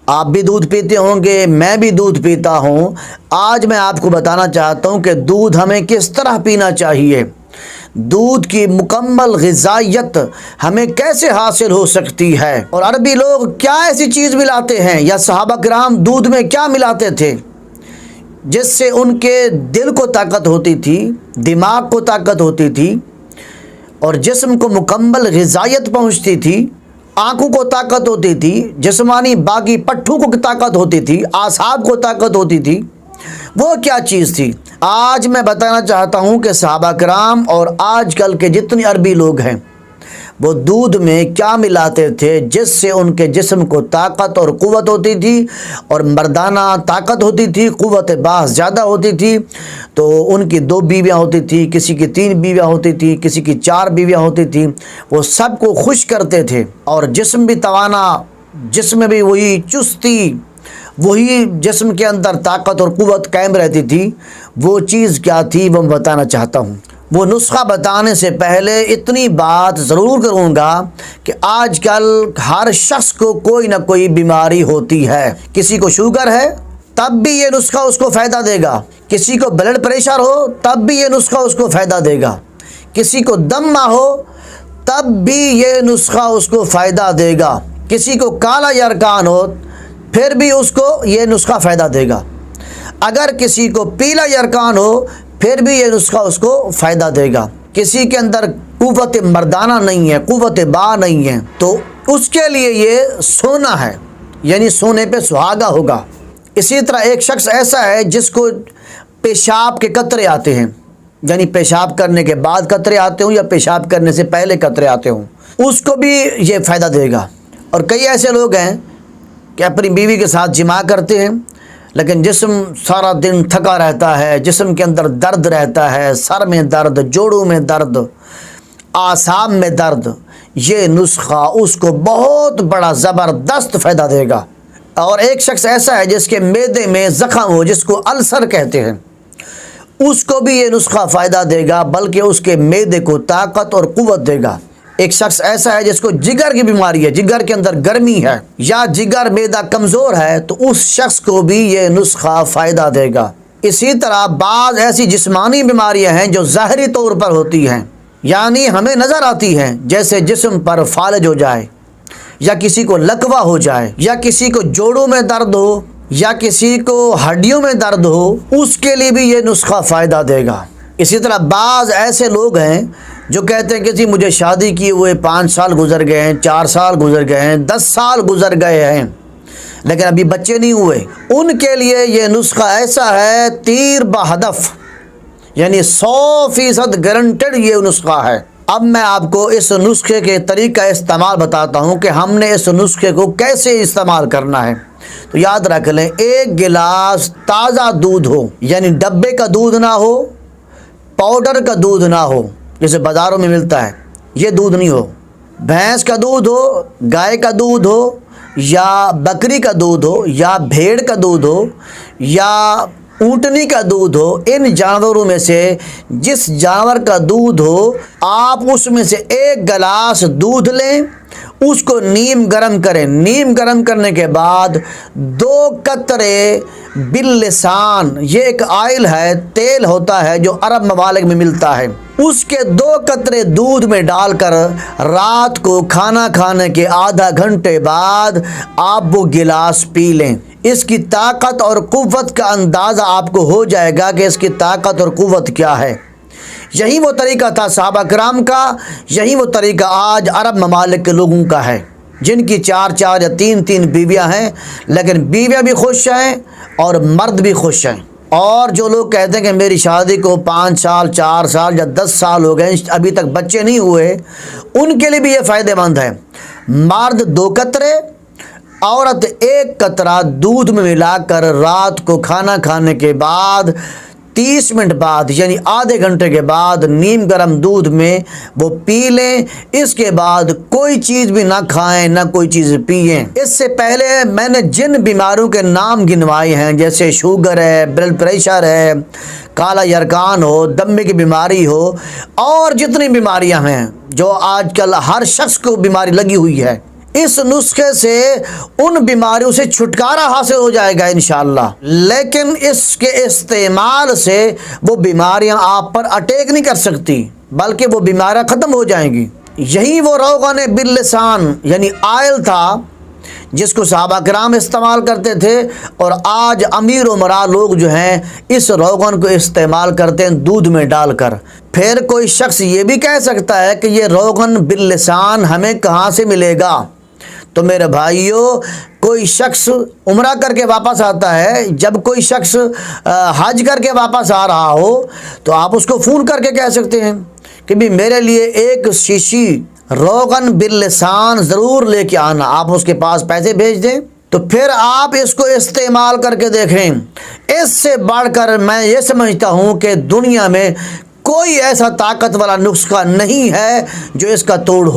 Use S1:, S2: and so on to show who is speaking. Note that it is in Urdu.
S1: آپ بھی دودھ پیتے ہوں گے، میں بھی دودھ پیتا ہوں۔ آج میں آپ کو بتانا چاہتا ہوں کہ دودھ ہمیں کس طرح پینا چاہیے، دودھ کی مکمل غذائیت ہمیں کیسے حاصل ہو سکتی ہے، اور عربی لوگ کیا ایسی چیز ملاتے ہیں یا صحابہ کرام دودھ میں کیا ملاتے تھے جس سے ان کے دل کو طاقت ہوتی تھی، دماغ کو طاقت ہوتی تھی، اور جسم کو مکمل غذائیت پہنچتی تھی، آنکھوں کو طاقت ہوتی تھی، جسمانی باقی پٹھوں کو طاقت ہوتی تھی، اعصاب کو طاقت ہوتی تھی۔ وہ کیا چیز تھی؟ آج میں بتانا چاہتا ہوں کہ صحابہ کرام اور آج کل کے جتنے عربی لوگ ہیں وہ دودھ میں کیا ملاتے تھے جس سے ان کے جسم کو طاقت اور قوت ہوتی تھی، اور مردانہ طاقت ہوتی تھی، قوت باعث زیادہ ہوتی تھی۔ تو ان کی 2 بیویاں ہوتی تھی، کسی کی 3 بیویاں ہوتی تھی، کسی کی 4 بیویاں ہوتی تھی۔ وہ سب کو خوش کرتے تھے، اور جسم بھی توانا، جسم میں بھی وہی چستی، وہی جسم کے اندر طاقت اور قوت قائم رہتی تھی۔ وہ چیز کیا تھی وہ میں بتانا چاہتا ہوں۔ وہ نسخہ بتانے سے پہلے اتنی بات ضرور کروں گا کہ آج کل ہر شخص کو کوئی نہ کوئی بیماری ہوتی ہے۔ کسی کو شوگر ہے تب بھی یہ نسخہ اس کو فائدہ دے گا، کسی کو بلڈ پریشر ہو تب بھی یہ نسخہ اس کو فائدہ دے گا، کسی کو دم نہ ہو تب بھی یہ نسخہ اس کو فائدہ دے گا، کسی کو کالا یرقان ہو پھر بھی اس کو یہ نسخہ فائدہ دے گا، اگر کسی کو پیلا یرقان ہو پھر بھی یہ نسخہ اس کو فائدہ دے گا، کسی کے اندر قوت مردانہ نہیں ہے، قوت با نہیں ہے، تو اس کے لیے یہ سونا ہے، یعنی سونے پہ سہاگا ہوگا۔ اسی طرح ایک شخص ایسا ہے جس کو پیشاب کے قطرے آتے ہیں، یعنی پیشاب کرنے کے بعد قطرے آتے ہوں یا پیشاب کرنے سے پہلے قطرے آتے ہوں، اس کو بھی یہ فائدہ دے گا۔ اور کئی ایسے لوگ ہیں کہ اپنی بیوی کے ساتھ جماع کرتے ہیں لیکن جسم سارا دن تھکا رہتا ہے، جسم کے اندر درد رہتا ہے، سر میں درد، جوڑوں میں درد، اعصاب میں درد، یہ نسخہ اس کو بہت بڑا زبردست فائدہ دے گا۔ اور ایک شخص ایسا ہے جس کے معدے میں زخم ہو، جس کو السر کہتے ہیں، اس کو بھی یہ نسخہ فائدہ دے گا، بلکہ اس کے معدے کو طاقت اور قوت دے گا۔ ایک شخص ایسا ہے جس کو جگر کی بیماری ہے، جگر کے اندر گرمی ہے یا جگر معدہ کمزور ہے، تو اس شخص کو بھی یہ نسخہ فائدہ دے گا۔ اسی طرح بعض ایسی جسمانی بیماریاں ہیں جو ظاہری طور پر ہوتی ہیں، یعنی ہمیں نظر آتی ہیں، جیسے جسم پر فالج ہو جائے، یا کسی کو لکوہ ہو جائے، یا کسی کو جوڑوں میں درد ہو، یا کسی کو ہڈیوں میں درد ہو، اس کے لیے بھی یہ نسخہ فائدہ دے گا۔ اسی طرح بعض ایسے لوگ ہیں جو کہتے ہیں کہ جی مجھے شادی کیے ہوئے 5 سال گزر گئے ہیں، 4 سال گزر گئے ہیں، 10 سال گزر گئے ہیں لیکن ابھی بچے نہیں ہوئے، ان کے لیے یہ نسخہ ایسا ہے تیر بہدف، یعنی 100% گارنٹیڈ یہ نسخہ ہے۔ اب میں آپ کو اس نسخے کے طریقہ استعمال بتاتا ہوں کہ ہم نے اس نسخے کو کیسے استعمال کرنا ہے۔ تو یاد رکھ لیں، 1 گلاس تازہ دودھ ہو، یعنی ڈبے کا دودھ نہ ہو، پاؤڈر کا دودھ نہ ہو جیسے بازاروں میں ملتا ہے، یہ دودھ نہیں ہو، بھینس کا دودھ ہو، گائے کا دودھ ہو، یا بکری کا دودھ ہو، یا بھیڑ کا دودھ ہو، یا اونٹنی کا دودھ ہو، ان جانوروں میں سے جس جانور کا دودھ ہو آپ اس میں سے 1 گلاس دودھ لیں، اس کو نیم گرم کریں، نیم گرم کرنے کے بعد 2 قطرے باللسان، یہ ایک آئل ہے، تیل ہوتا ہے جو عرب ممالک میں ملتا ہے، اس کے 2 قطرے دودھ میں ڈال کر رات کو کھانا کھانے کے آدھا گھنٹے بعد آپ وہ گلاس پی لیں۔ اس کی طاقت اور قوت کا اندازہ آپ کو ہو جائے گا کہ اس کی طاقت اور قوت کیا ہے۔ یہی وہ طریقہ تھا صحابہ کرام کا، یہی وہ طریقہ آج عرب ممالک کے لوگوں کا ہے، جن کی 4 یا 3 بیویاں ہیں، لیکن بیویاں بھی خوش ہیں اور مرد بھی خوش ہیں۔ اور جو لوگ کہتے ہیں کہ میری شادی کو 5 سال، 4 سال یا 10 سال ہو گئے، ابھی تک بچے نہیں ہوئے، ان کے لیے بھی یہ فائدہ مند ہے۔ مرد 2 قطرے، عورت 1 قطرہ دودھ میں ملا کر رات کو کھانا کھانے کے بعد 30 منٹ بعد، یعنی آدھے گھنٹے کے بعد نیم گرم دودھ میں وہ پی لیں۔ اس کے بعد کوئی چیز بھی نہ کھائیں، نہ کوئی چیز پئیں۔ اس سے پہلے میں نے جن بیماریوں کے نام گنوائے ہیں، جیسے شوگر ہے، بلڈ پریشر ہے، کالا یرقان ہو، دمے کی بیماری ہو، اور جتنی بیماریاں ہیں جو آج کل ہر شخص کو بیماری لگی ہوئی ہے، اس نسخے سے ان بیماریوں سے چھٹکارا حاصل ہو جائے گا انشاءاللہ، لیکن اس کے استعمال سے وہ بیماریاں آپ پر اٹیک نہیں کر سکتی، بلکہ وہ بیماریاں ختم ہو جائیں گی۔ یہی وہ روغن باللسان یعنی آئل تھا جس کو صحابہ کرام استعمال کرتے تھے، اور آج امیر امراء لوگ جو ہیں اس روغن کو استعمال کرتے ہیں دودھ میں ڈال کر۔ پھر کوئی شخص یہ بھی کہہ سکتا ہے کہ یہ روغن باللسان ہمیں کہاں سے ملے گا؟ تو میرے بھائیوں، کوئی شخص عمرہ کر کے واپس آتا ہے، جب کوئی شخص حج کر کے واپس آ رہا ہو تو آپ اس کو فون کر کے کہہ سکتے ہیں کہ بھی میرے لیے ایک شیشی روغن باللسان ضرور لے کے آنا، آپ اس کے پاس پیسے بھیج دیں، تو پھر آپ اس کو استعمال کر کے دیکھیں۔ اس سے بڑھ کر میں یہ سمجھتا ہوں کہ دنیا میں کوئی ایسا طاقت والا نسخہ نہیں ہے جو اس کا توڑ ہو۔